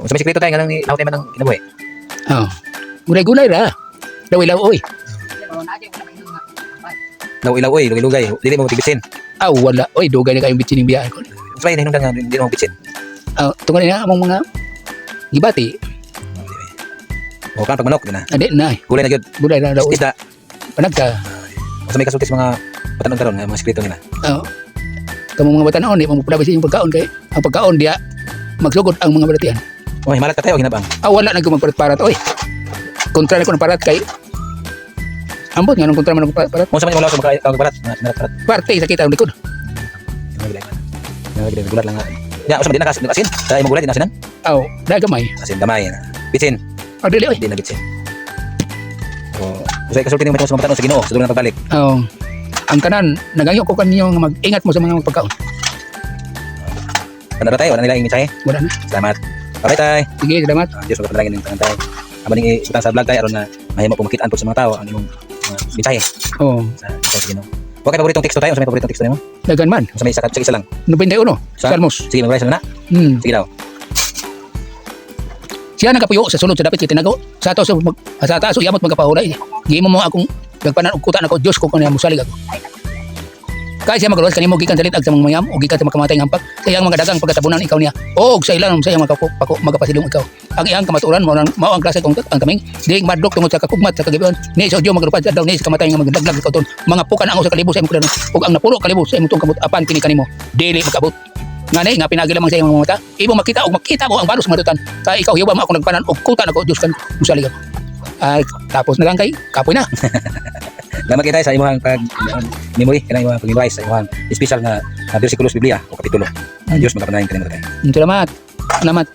Sa may sikreto tayo nga nang ilaw tayo man ng kinabuhi. Oh. Gulay-gulay ra. Daw-ilaw oy. Daw ilaw oy, lugay-lugay. Dili mo tibisin. Aw wala. Oy, dugay na kayong bitsin ng biyaan ko. Sa may hinungdan nga hindi mo bitsin. Tungkol na among mga gibati. O kan pag manok din na. Ade na. Gulay na gyud. Gulay na daw. Isda. Panagka. Sa may kasulti sa mga batanon karon nga mga sikreto nila. Kamu mga batanon di mo padabi sa inyong pagkaon kay ang pagkaon diya magsugod ang mga balatian. Oy, malat ka tayo ginabang. Wala na magparat-parat oy. Kontra na ko ng parat kay ambot nga nung kontra man ng parat. Mo sa may wala sa mga balat, parat. Parte sa kita ang likod. Gulat lang nga. Ya, usah din na asin. Sa imong gulay din asinan. Dahil gamay. Asin gamay. Bitsin. Dili oy. Di na bitsin. O, usay kasulti ni mo sa mga batanon sa Ginoo, sa dulang pagbalik. Ang tanan nagayo ko kanyo nga mag-ingat mo sa mga pagkaon. Kanara tayo, wala nila yung mensahe. Wala na. Salamat. Bye tayo. Sige, salamat. Diyos magpatalangin ng tangan tayo. Aba ning isutang sa vlog tayo aron na mahimo pumakitaan po sa mga tao ang imong mensahe sa Ginoo. Okay, paboritong teksto tayo. Sa may paboritong teksto nimo? Dagan man. Sa may isa lang. 91. Sa? Salmos. Sige, mag-rise na. Sige daw. Siya nakapuyo sa sulod sa dapit kitinago. Sa taas yamot magkapahulay. Gihimo mo akong nagpanan og kuta nako Dios ko kanya musalig ako. Kaya siya magluwas kanimo gikan dalit ag sa mga mayam o gikan sa makamatay ng hampak. Sa iyang mga dagang pagkatabunan ikaw niya. Og sa ilang sa iyang magapasilong ikaw. Ang iyang kamaturan mao ang klase kong ang kaming di madlok tungod sa kakugmat sa kagabion. Ni sa Dios magrupad sa daw ni sa kamatay nga magdaglag ikaw ton. Mga pukan ang sa kalibo sa imong kuno. Og ang napulo kalibo sa imong kamot apan kini kanimo. Dili magabot. Ngani nga pinagi lamang sa imong mga mata. Imo makita mo ang balos madutan. Kaya ikaw hiwa mo ako nagpanan og kuta nako Dios kan musalig ako. Tapos na lang kay kapoy na. Salamat kita sa imong memory kanang imong pag-advise sa imong special na bersikulo sa Biblia o kapitulo. Dios magpapanayon kanimo tayo. Salamat.